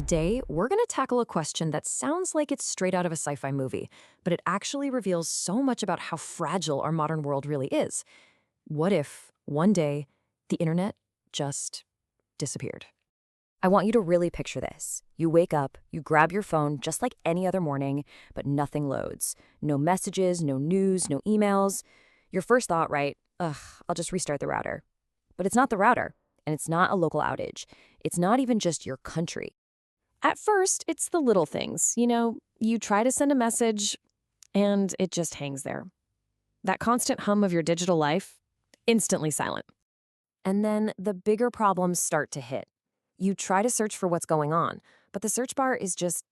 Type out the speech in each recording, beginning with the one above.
Today, we're going to tackle a question that sounds like it's straight out of a sci-fi movie, but it actually reveals so much about how fragile our modern world really is. What if, one day, the internet just disappeared? I want you to really picture this. You wake up, you grab your phone just like any other morning, but nothing loads. No messages, no news, no emails. Your first thought, right? Ugh, I'll just restart the router. But it's not the router, and it's not a local outage. It's not even just your country. At first, it's the little things. You try to send a message, and it just hangs there. That constant hum of your digital life, instantly silent. And then the bigger problems start to hit. You try to search for what's going on, but the search bar is just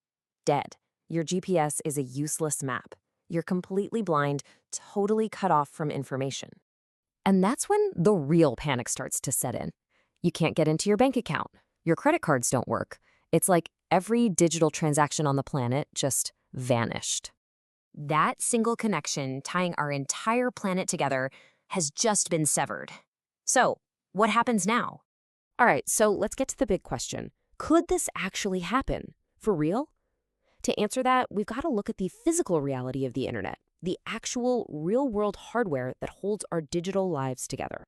dead. Your GPS is a useless map. You're completely blind, totally cut off from information. And that's when the real panic starts to set in. You can't get into your bank account. Your credit cards don't work. It's like every digital transaction on the planet just vanished. That single connection tying our entire planet together has just been severed. So, what happens now? All right, so let's get to the big question. Could this actually happen? For real? To answer that, we've got to look at the physical reality of the internet, the actual real-world hardware that holds our digital lives together.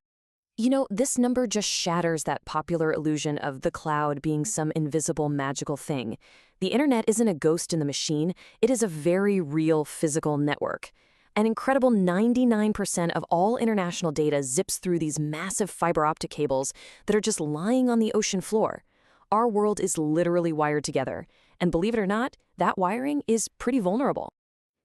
This number just shatters that popular illusion of the cloud being some invisible magical thing. The internet isn't a ghost in the machine, it is a very real physical network. An incredible 99% of all international data zips through these massive fiber optic cables that are just lying on the ocean floor. Our world is literally wired together, and believe it or not, that wiring is pretty vulnerable.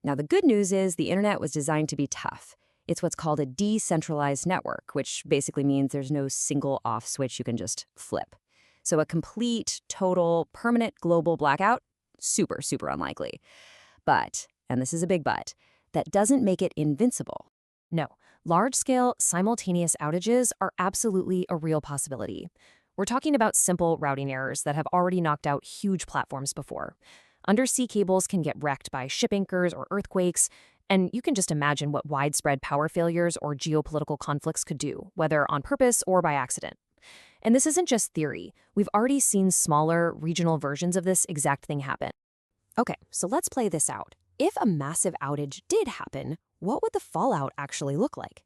Now, the good news is the internet was designed to be tough. It's what's called a decentralized network, which basically means there's no single off switch you can just flip. So a complete, total, permanent global blackout, super, super unlikely. But, and this is a big but, that doesn't make it invincible. No, large-scale, simultaneous outages are absolutely a real possibility. We're talking about simple routing errors that have already knocked out huge platforms before. Undersea cables can get wrecked by ship anchors or earthquakes, and you can just imagine what widespread power failures or geopolitical conflicts could do, whether on purpose or by accident. And this isn't just theory. We've already seen smaller, regional versions of this exact thing happen. Okay, so let's play this out. If a massive outage did happen, what would the fallout actually look like?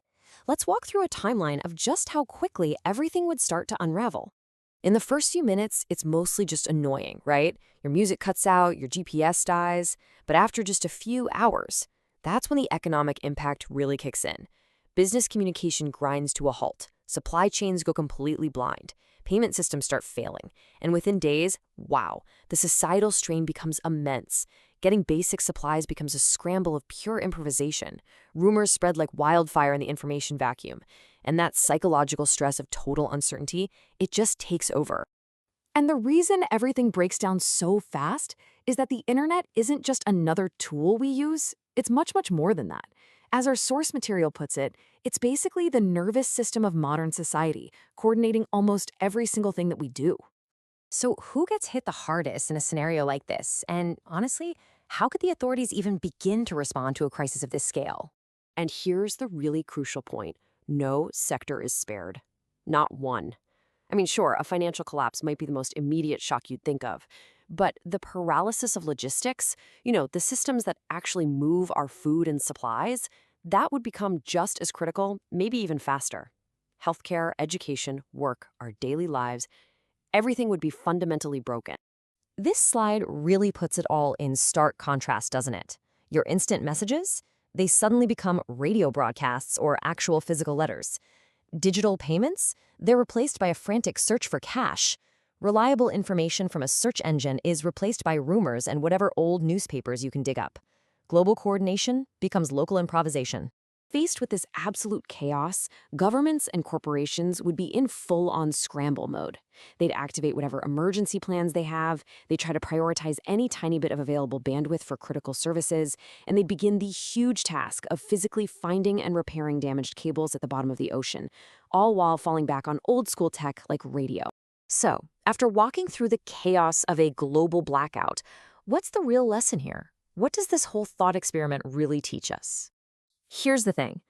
Let's walk through a timeline of just how quickly everything would start to unravel. In the first few minutes, it's mostly just annoying, right? Your music cuts out, your GPS dies, but after just a few hours, that's when the economic impact really kicks in. Business communication grinds to a halt. Supply chains go completely blind. Payment systems start failing. And within days, wow, the societal strain becomes immense. Getting basic supplies becomes a scramble of pure improvisation. Rumors spread like wildfire in the information vacuum. And that psychological stress of total uncertainty, it just takes over. And the reason everything breaks down so fast is that the internet isn't just another tool we use. It's much, much more than that. As our source material puts it, it's basically the nervous system of modern society, coordinating almost every single thing that we do. So, who gets hit the hardest in a scenario like this? And honestly, how could the authorities even begin to respond to a crisis of this scale? And here's the really crucial point. No sector is spared. Not one. I mean, sure, a financial collapse might be the most immediate shock you'd think of. But the paralysis of logistics, the systems that actually move our food and supplies, that would become just as critical, maybe even faster. Healthcare, education, work, our daily lives, everything would be fundamentally broken. This slide really puts it all in stark contrast, doesn't it? Your instant messages, they suddenly become radio broadcasts or actual physical letters. Digital payments, they're replaced by a frantic search for cash. Reliable information from a search engine is replaced by rumors and whatever old newspapers you can dig up. Global coordination becomes local improvisation. Faced with this absolute chaos, governments and corporations would be in full-on scramble mode. They'd activate whatever emergency plans they have, they'd try to prioritize any tiny bit of available bandwidth for critical services, and they'd begin the huge task of physically finding and repairing damaged cables at the bottom of the ocean, all while falling back on old-school tech like radio. So, after walking through the chaos of a global blackout, what's the real lesson here? What does this whole thought experiment really teach us? Here's the thing.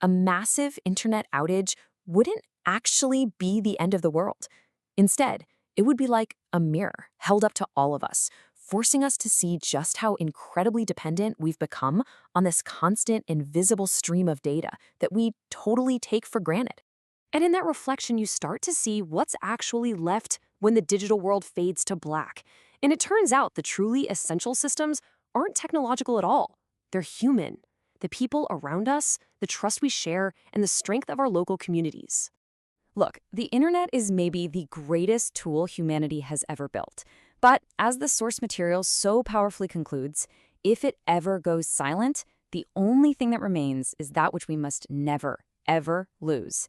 A massive internet outage wouldn't actually be the end of the world. Instead, It would be like a mirror held up to all of us, forcing us to see just how incredibly dependent we've become on this constant, invisible stream of data that we totally take for granted. And in that reflection, you start to see what's actually left when the digital world fades to black. And it turns out the truly essential systems aren't technological at all. They're human. The people around us, the trust we share, and the strength of our local communities. Look, the internet is maybe the greatest tool humanity has ever built. But as the source material so powerfully concludes, if it ever goes silent, the only thing that remains is that which we must never, ever lose.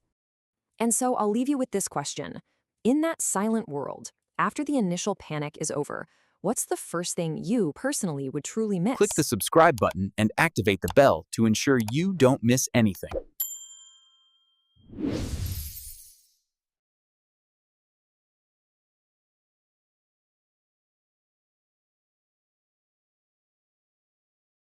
And so I'll leave you with this question. In that silent world, after the initial panic is over, what's the first thing you personally would truly miss? Click the subscribe button and activate the bell to ensure you don't miss anything.